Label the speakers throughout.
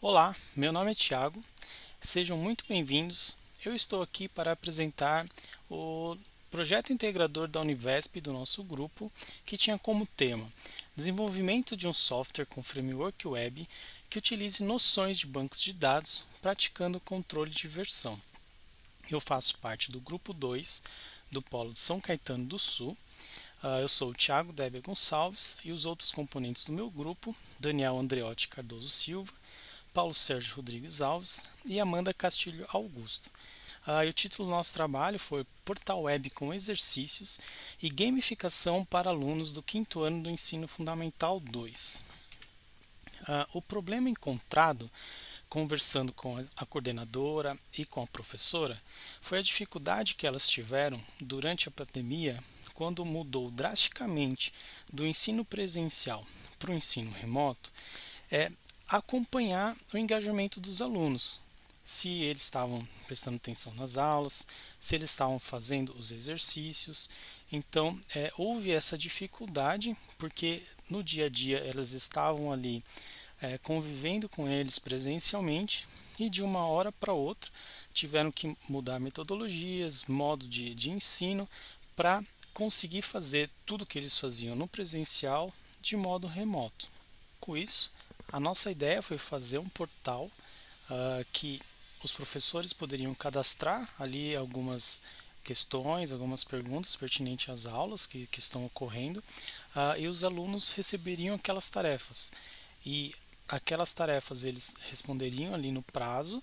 Speaker 1: Olá, meu nome é Thiago, sejam muito bem-vindos. Eu estou aqui para apresentar o projeto integrador da Univesp do nosso grupo, que tinha como tema desenvolvimento de um software com framework web que utilize noções de bancos de dados, praticando controle de versão. Eu faço parte do grupo 2 do Polo de São Caetano do Sul. Eu sou o Thiago Deber Gonçalves e os outros componentes do meu grupo, Daniel Andreotti Cardoso Silva, Paulo Sérgio Rodrigues Alves e Amanda Castilho Augusto. E o título do nosso trabalho foi Portal Web com exercícios e gamificação para alunos do quinto ano do Ensino Fundamental 2. O problema encontrado conversando com a coordenadora e com a professora foi a dificuldade que elas tiveram durante a pandemia, quando mudou drasticamente do ensino presencial para o ensino remoto, é acompanhar o engajamento dos alunos, se eles estavam prestando atenção nas aulas, se eles estavam fazendo os exercícios. Então, houve essa dificuldade, porque no dia a dia elas estavam ali convivendo com eles presencialmente e de uma hora para outra tiveram que mudar metodologias, modo de ensino para conseguir fazer tudo que eles faziam no presencial de modo remoto. Com isso, a nossa ideia foi fazer um portal que os professores poderiam cadastrar ali algumas questões, algumas perguntas pertinentes às aulas que estão ocorrendo, e os alunos receberiam aquelas tarefas. E aquelas tarefas eles responderiam ali no prazo,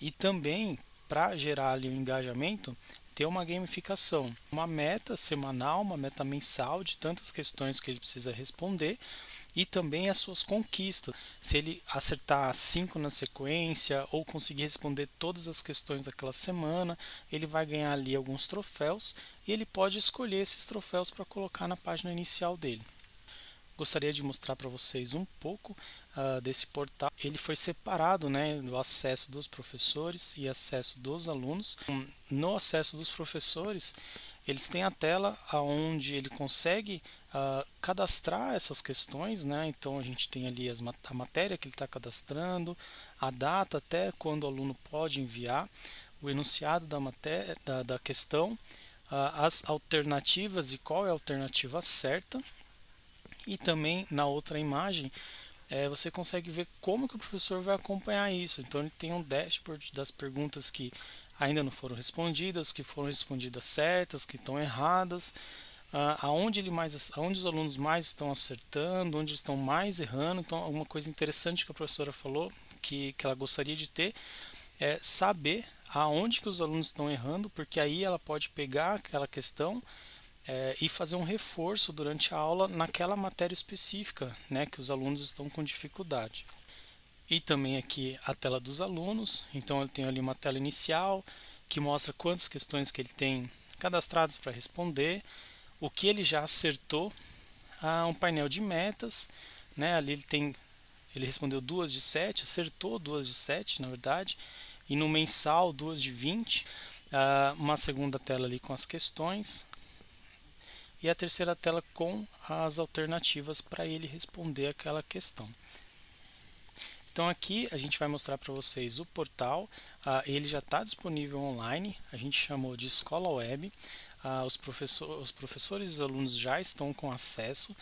Speaker 1: e também para gerar ali um engajamento, ter uma gamificação, uma meta semanal, uma meta mensal de tantas questões que ele precisa responder e também as suas conquistas. Se ele acertar 5 na sequência ou conseguir responder todas as questões daquela semana, ele vai ganhar ali alguns troféus e ele pode escolher esses troféus para colocar na página inicial dele. Gostaria de mostrar para vocês um pouco desse portal. Ele foi separado, né, do acesso dos professores e acesso dos alunos. No acesso dos professores, eles têm a tela onde ele consegue cadastrar essas questões, né? Então a gente tem ali a matéria que ele está cadastrando, a data até quando o aluno pode enviar, o enunciado da matéria, da questão, as alternativas e qual é a alternativa certa. E também na outra imagem você consegue ver como que o professor vai acompanhar isso. Então ele tem um dashboard das perguntas que ainda não foram respondidas, que foram respondidas certas, que estão erradas, aonde os alunos mais estão acertando, onde estão mais errando. Então, alguma coisa interessante que a professora falou que ela gostaria de ter é saber aonde que os alunos estão errando, porque aí ela pode pegar aquela questão e fazer um reforço durante a aula naquela matéria específica, né, que os alunos estão com dificuldade. E também aqui a tela dos alunos, então eu tenho ali uma tela inicial que mostra quantas questões que ele tem cadastradas para responder, o que ele já acertou, um painel de metas, né, ali ele respondeu 2 de 7, acertou 2 de 7 na verdade, e no mensal 2 de 20, uma segunda tela ali com as questões, e a terceira tela com as alternativas para ele responder aquela questão. Então aqui a gente vai mostrar para vocês o portal, ele já está disponível online, a gente chamou de Escola Web, os professores e os alunos já estão com acesso,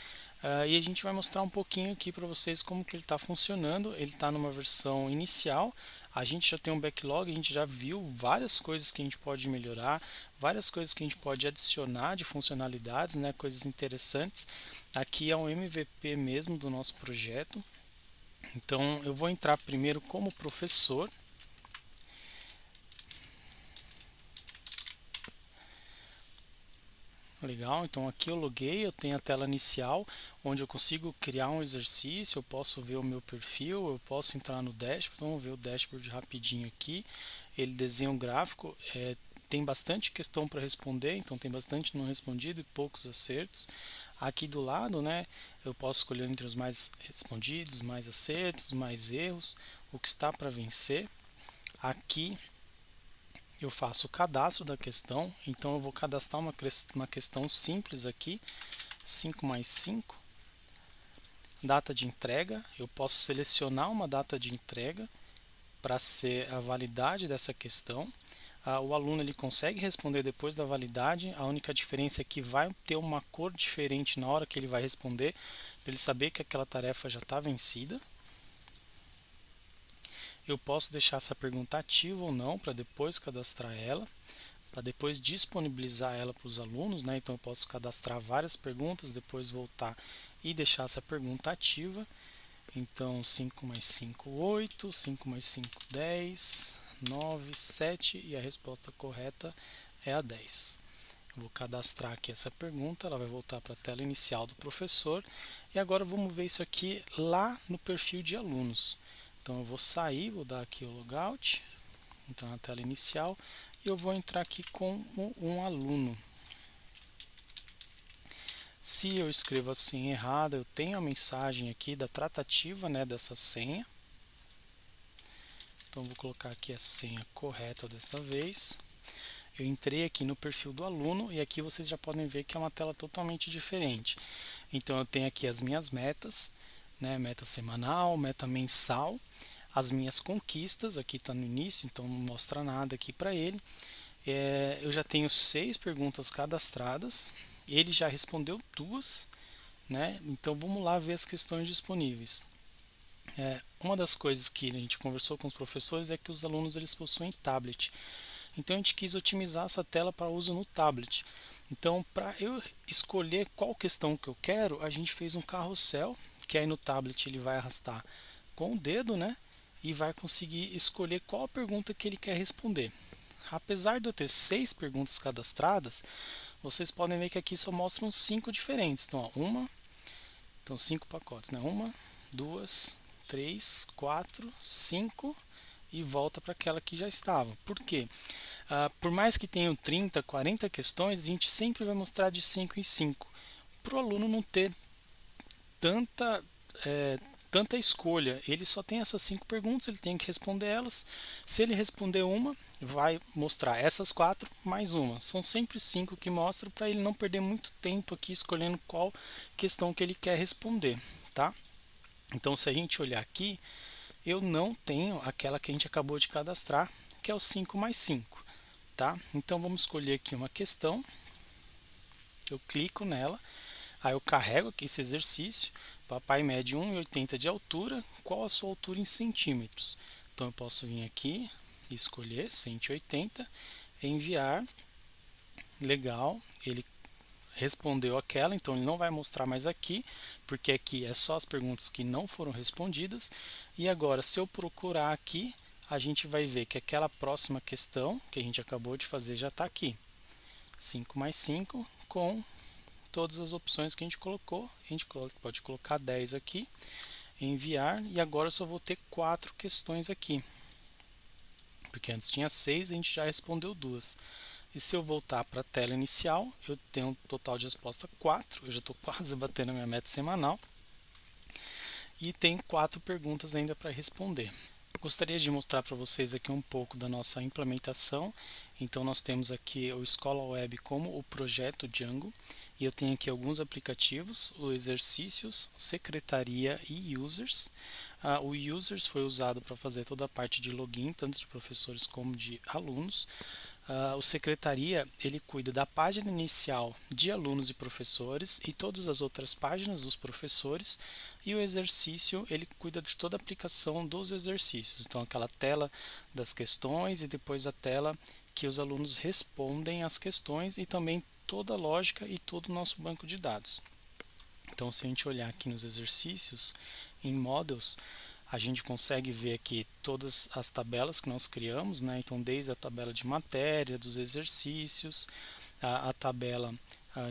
Speaker 1: e a gente vai mostrar um pouquinho aqui para vocês como que ele está funcionando. Ele está numa versão inicial, a gente já tem um backlog, a gente já viu várias coisas que a gente pode melhorar, várias coisas que a gente pode adicionar de funcionalidades, né, coisas interessantes. Aqui é um MVP mesmo do nosso projeto. Então eu vou entrar primeiro como professor. Legal, então aqui eu loguei, eu tenho a tela inicial, onde eu consigo criar um exercício, eu posso ver o meu perfil, eu posso entrar no dashboard, então vamos ver o dashboard rapidinho aqui. Ele desenha um gráfico, tem bastante questão para responder, então tem bastante não respondido e poucos acertos. Aqui do lado, né, eu posso escolher entre os mais respondidos, mais acertos, mais erros, o que está para vencer. Aqui eu faço o cadastro da questão, então eu vou cadastrar uma questão simples aqui, 5 mais 5. data de entrega, eu posso selecionar uma data de entrega para ser a validade dessa questão. O aluno ele consegue responder depois da validade, a única diferença é que vai ter uma cor diferente na hora que ele vai responder, para ele saber que aquela tarefa já está vencida. Eu posso deixar essa pergunta ativa ou não para depois cadastrar ela, para depois disponibilizar ela para os alunos, né? Então eu posso cadastrar várias perguntas, depois voltar e deixar essa pergunta ativa. Então 5 mais 5, 8, 5 mais 5, 10, 9, 7 e a resposta correta é a 10. Eu vou cadastrar aqui essa pergunta, ela vai voltar para a tela inicial do professor. E agora vamos ver isso aqui lá no perfil de alunos. Então eu vou sair, vou dar aqui o logout, entrar na tela inicial e eu vou entrar aqui com um aluno. Se eu escrevo a senha errada, eu tenho a mensagem aqui da tratativa, né, dessa senha. Então vou colocar aqui a senha correta dessa vez. Eu entrei aqui no perfil do aluno e aqui vocês já podem ver que é uma tela totalmente diferente. Então eu tenho aqui as minhas metas, né, meta semanal, meta mensal, as minhas conquistas, aqui está no início, então não mostra nada aqui para ele. Eu já tenho 6 perguntas cadastradas, ele já respondeu 2, né? Então vamos lá ver as questões disponíveis. Uma das coisas que a gente conversou com os professores é que os alunos eles possuem tablet. Então a gente quis otimizar essa tela para uso no tablet. Então para eu escolher qual questão que eu quero, a gente fez um carrossel, que aí no tablet ele vai arrastar com o dedo, né? E vai conseguir escolher qual a pergunta que ele quer responder. Apesar de eu ter 6 perguntas cadastradas, vocês podem ver que aqui só mostram 5 diferentes. Então, ó, então 5 pacotes, né? 1, 2, 3, 4, 5 e volta para aquela que já estava. Por quê? Por mais que tenham 30, 40 questões, a gente sempre vai mostrar de 5 em 5, para o aluno não ter tanta escolha. Ele só tem essas 5 perguntas, ele tem que responder elas. Se ele responder uma, vai mostrar essas 4 mais uma. São sempre 5 que mostra para ele não perder muito tempo aqui escolhendo qual questão que ele quer responder, tá? Então, se a gente olhar aqui, eu não tenho aquela que a gente acabou de cadastrar, que é o 5 mais 5, tá? Então, vamos escolher aqui uma questão. Eu clico nela, aí eu carrego aqui esse exercício. Papai mede 1,80 de altura, qual a sua altura em centímetros? Então eu posso vir aqui e escolher 180, enviar, legal, ele respondeu aquela, então ele não vai mostrar mais aqui, porque aqui é só as perguntas que não foram respondidas. E agora, se eu procurar aqui, a gente vai ver que aquela próxima questão que a gente acabou de fazer já está aqui. 5 mais 5 com todas as opções que a gente colocou. A gente pode colocar 10 aqui, enviar, e agora eu só vou ter 4 questões aqui, porque antes tinha 6, a gente já respondeu 2. E se eu voltar para a tela inicial, eu tenho um total de resposta 4, eu já estou quase batendo a minha meta semanal, e tenho 4 perguntas ainda para responder. Gostaria de mostrar para vocês aqui um pouco da nossa implementação. Então nós temos aqui o Escola Web como o projeto Django, e eu tenho aqui alguns aplicativos, o Exercícios, Secretaria e Users. O Users foi usado para fazer toda a parte de login, tanto de professores como de alunos. O Secretaria ele cuida da página inicial de alunos e professores e todas as outras páginas dos professores, e o exercício ele cuida de toda a aplicação dos exercícios, então aquela tela das questões e depois a tela que os alunos respondem às questões e também toda a lógica e todo o nosso banco de dados. Então se a gente olhar aqui nos exercícios, em Models, a gente consegue ver aqui todas as tabelas que nós criamos, né? Então desde a tabela de matéria, dos exercícios, a tabela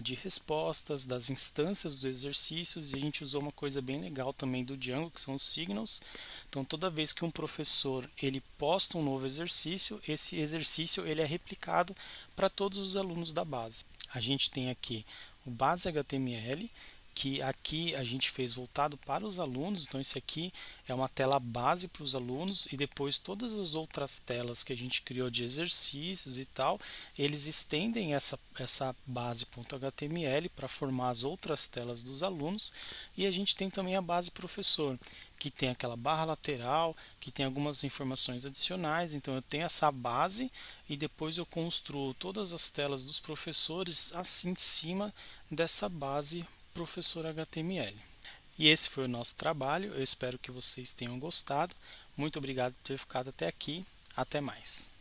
Speaker 1: de respostas, das instâncias dos exercícios, e a gente usou uma coisa bem legal também do Django, que são os signals. Então toda vez que um professor ele posta um novo exercício, esse exercício ele é replicado para todos os alunos da base. A gente tem aqui o base HTML, que aqui a gente fez voltado para os alunos, então esse aqui é uma tela base para os alunos e depois todas as outras telas que a gente criou de exercícios e tal, eles estendem essa base.html para formar as outras telas dos alunos. E a gente tem também a base professor, que tem aquela barra lateral, que tem algumas informações adicionais. Então eu tenho essa base e depois eu construo todas as telas dos professores assim em cima dessa base professor HTML. E esse foi o nosso trabalho. Eu espero que vocês tenham gostado. Muito obrigado por ter ficado até aqui. Até mais.